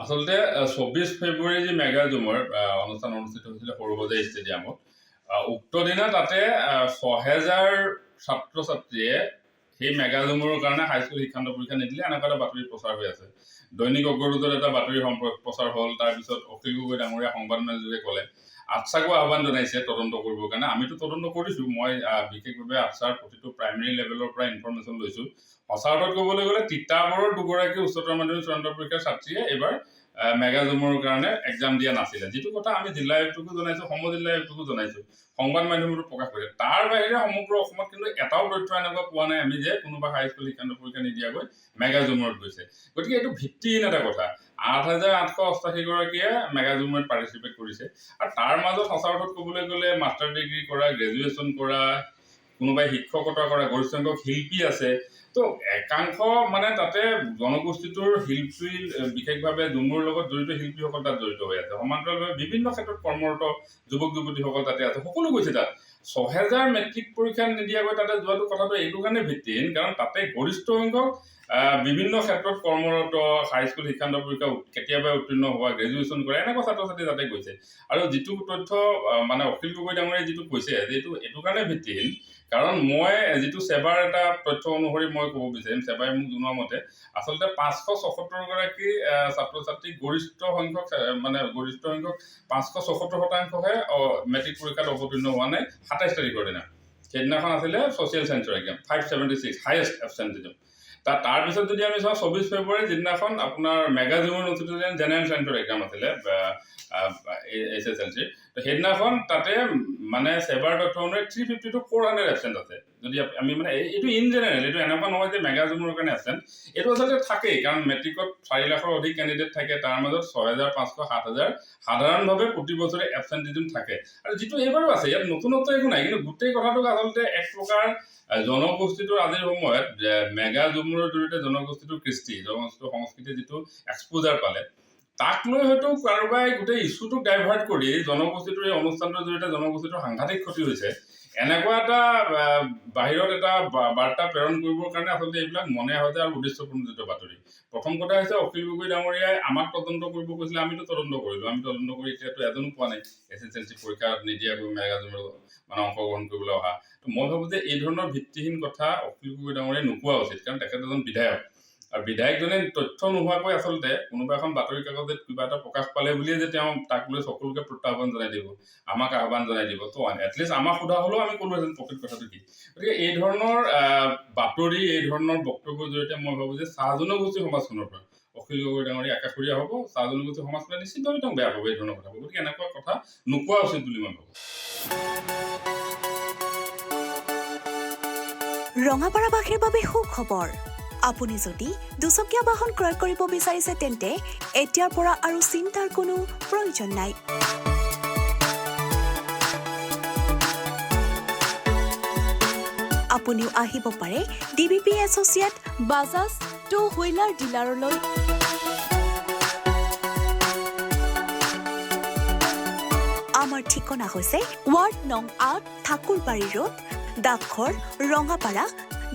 আচলতে ২৪ ফেব্ৰুৱাৰী যি মেগা জুমৰ অনুষ্ঠান অনুষ্ঠিত হৈছিলে সৰুসজাই ষ্টেডিয়ামত উক্ত দিনা তাতে ৬,০০০ ছাত্ৰ ছাত্ৰীয়ে সেই মেগা জুমৰ কাৰণে হাইস্কুল শিক্ষান্ত পৰীক্ষা নিদিলে এনেকুৱা এটা বাতৰি প্ৰচাৰ হৈ আছে। দৈনিক অগ্ৰদূতত এটা বাতৰি প্ৰচাৰ হ'ল। তাৰপিছত অখিল গগৈ ডাঙৰীয়া সংবাদমেলযোগে ক'লে আটছাকো আহ্বান জনাইছে তদন্ত কৰিবৰ কাৰণে। আমিতো তদন্ত কৰিছোঁ। মই বিশেষভাৱে আটছাৰ প্ৰতিটো প্ৰাইমেৰী লেভেলৰ পৰা ইনফৰমেশ্যন লৈছোঁ। সঁচা অৰ্থত ক'বলৈ গ'লে তিতাবৰৰ দুগৰাকী উচ্চতৰ মাধ্যমিক চূড়ান্ত পৰীক্ষাৰ ছাত্ৰীয়ে এইবাৰ মেগা জুমৰ কাৰণে এক্সাম দিয়া নাছিলে, যিটো কথা আমি জিলা আয়ুক্তকো জনাইছোঁ, সমজিলা আয়ুক্তকো জনাইছোঁ, সংবাদ মাধ্যমতো প্ৰকাশ কৰিছে। তাৰ বাহিৰে সমগ্ৰ অসমত কিন্তু এটাও তথ্য এনেকুৱা পোৱা নাই আমি যে কোনোবা হাইস্কুল শিক্ষান্ত পৰীক্ষা নিদিয়াকৈ মেগা জুমত গৈছে। গতিকে এইটো ভিত্তিহীন এটা কথা। ৮,৮৮৮ গৰাকীয়ে মেগা জুমত পাৰ্টিচিপেট কৰিছে আৰু তাৰ মাজত সঁচা অৰ্থত ক'বলৈ গ'লে মাষ্টাৰ ডিগ্ৰী কৰা, গ্ৰেজুৱেশ্যন কৰা, কোনোবাই শিক্ষকতা কৰা, গৰিষ্ঠ সংখ্যক শিল্পী আছে। তো একাংশ মানে তাতে জনগোষ্ঠীটোৰ শিল্পী, বিশেষভাৱে জুমুৰ লগত জড়িত শিল্পীসকল তাত জড়িত হৈ আছে। সমান্তৰালভাৱে বিভিন্ন ক্ষেত্ৰত কৰ্মৰত যুৱক যুৱতীসকল তাতে আছে, সকলো গৈছে তাত। ৬,০০০ মেট্ৰিক পৰীক্ষা নিদিয়াকৈ তাতে যোৱাটো কথাটো এইটো কাৰণে ভিত্তিহীন, কাৰণ তাতে গৰিষ্ঠ সংখ্যক বিভিন্ন ক্ষেত্ৰত কৰ্মৰত, হাইস্কুল শিক্ষান্ত পৰীক্ষা কেতিয়াবা উত্তীৰ্ণ হোৱা, গ্ৰেজুৱেশ্যন কৰা এনেকুৱা ছাত্ৰ ছাত্ৰী তাতে গৈছে। আৰু যিটো তথ্য মানে অখিল গগৈ ডাঙৰীয়াই যিটো কৈছে যে এইটো কাৰণে ভিত্তিহীন, কাৰণ মই যিটো সেৱাৰ এটা তথ্য অনুসৰি মই ক'ব বিচাৰিম, সেৱাই মোক জনোৱা মতে আচলতে ৫৭৪ গৰাকী ছাত্ৰ ছাত্ৰী গৰিষ্ঠ সংখ্যক ৫৭৪%হে মেট্ৰিক পৰীক্ষাত অৱতীৰ্ণ হোৱা নাই ২৭ তাৰিখৰ দিনা। সেইদিনাখন আছিলে ছ'চিয়েল চায়েন্সৰ এক্সাম, 576 হাইয়েষ্ট এবচেণ্টিজম। তাৰপিছত যদি আমি চাওঁ ২৪ ফেব্ৰুৱাৰী যিদিনাখন আপোনাৰ মেগা জুমৰ অনুষ্ঠিত জেনেৰেল চায়েন্সৰ এক্সাম আছিলে SSLC, তো সেইদিনাখন তাতে মানে সেৱাৰ তথ্য অনুসৰি 350 to 400 এবচেণ্ট আছে। যদি আমি মানে এইটো ইন জেনেৰেল, এইটো এনেকুৱা নহয় যে মেগা জুমৰ কাৰণে এবচেণ্ট, এইটো আচলতে থাকেই, কাৰণ মেট্ৰিকত ৪ লাখৰ অধিক কেণ্ডিডেট থাকে, তাৰ মাজত ৬,৫০০ ৭,০০০ সাধাৰণভাৱে প্ৰতি বছৰে এবচেণ্টিজম থাকে। আৰু যিটো এইবাৰো আছে, ইয়াত নতুনত্ব একো নাই, কিন্তু গোটেই কথাটোক আচলতে এক প্ৰকাৰ জনগোষ্ঠীটোৰ আজিৰ সময়ত মেগা জুমৰ জৰিয়তে জনগোষ্ঠীটোৰ কৃষ্টি, জনগোষ্ঠীটোৰ সংস্কৃতি যিটো এক্সপোজাৰ পালে, তাক লৈ হয়তো কাৰোবাই গোটেই ইছ্যুটোক ডাইভাৰ্ট কৰি জনগোষ্ঠীটোৰ এই অনুষ্ঠানটোৰ জৰিয়তে জনগোষ্ঠীটোৰ সাংঘাতিক ক্ষতি হৈছে, এনেকুৱা এটা বাহিৰত এটা বাৰ্তা প্ৰেৰণ কৰিবৰ কাৰণে আচলতে এইবিলাক মনে সজা আৰু উদ্দেশ্যপ্ৰণোদিত বাতৰি। প্ৰথম কথা হৈছে অখিল গগৈ ডাঙৰীয়াই আমাক তদন্ত কৰিব কৈছিলে, আমিতো তদন্ত কৰিলোঁ। আমি তদন্ত কৰি এতিয়াতো এজনো পোৱা নাই SSLC পৰীক্ষা নিদিয়াকৈ মেগা জুমৰ মানে অংশগ্ৰহণ কৰিবলৈ অহা। তো মই ভাবোঁ যে এই ধৰণৰ ভিত্তিহীন কথা অখিল গগৈ ডাঙৰীয়াই নোকোৱা উচিত, কাৰণ তেখেত এজন বিধায়ক। আৰু বিধায়কজনে তথ্য নোহোৱাকৈ আচলতে কোনোবা এখন বাতৰি কাকতত কিবা এটা প্ৰকাশ পালে বুলিয়ে যে তেওঁ তাক লৈ সকলোকে প্ৰত্যাহ্বান জনাই দিব, আমাক আহ্বান জনাই দিব, তো এটলিষ্ট আমাক সোধা হ'লেও আমি ক'লোহেঁতেন প্ৰকৃত কথাটো কি। গতিকে এই ধৰণৰ বাতৰি, এই ধৰণৰ বক্তব্যৰ জৰিয়তে মই ভাবোঁ যে চাহ জনগোষ্ঠী সমাজখনৰ পৰা অখিল গগৈ ডাঙৰীয়া আকাশৰীয়া হ'ব, চাহ জনগোষ্ঠী সমাজখনে নিশ্চিতভাৱে তেওঁক বেয়া পাব এই ধৰণৰ কথাবোৰ। গতিকে এনেকুৱা কথা নোকোৱা উচিত বুলি মই ভাবোঁ। ৰঙাপাৰাবাসীৰ বাবে সুখবৰ। আপুনি যদি দুচকীয়া বাহন ক্ৰয় কৰিব বিচাৰিছে তেন্তে এতিয়াৰ পৰা আৰু চিন্তাৰ কোনো প্ৰয়োজন নাই। আপুনিও আহিব পাৰে DBP associate Bajaj two wheeler ডিলাৰলৈ। আমাৰ ঠিকনা হৈছে ৱাৰ্ড নং ৮ ঠাকুৰবাৰী ৰোড, ডাকঘৰ ৰঙাপাৰা,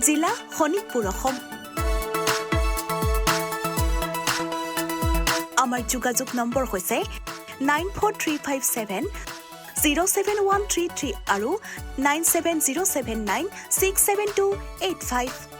জিলা শোণিতপুৰ, অসম। আমাৰ যোগাযোগ নম্বৰ হৈছে 9435707133 আৰু 9707967285।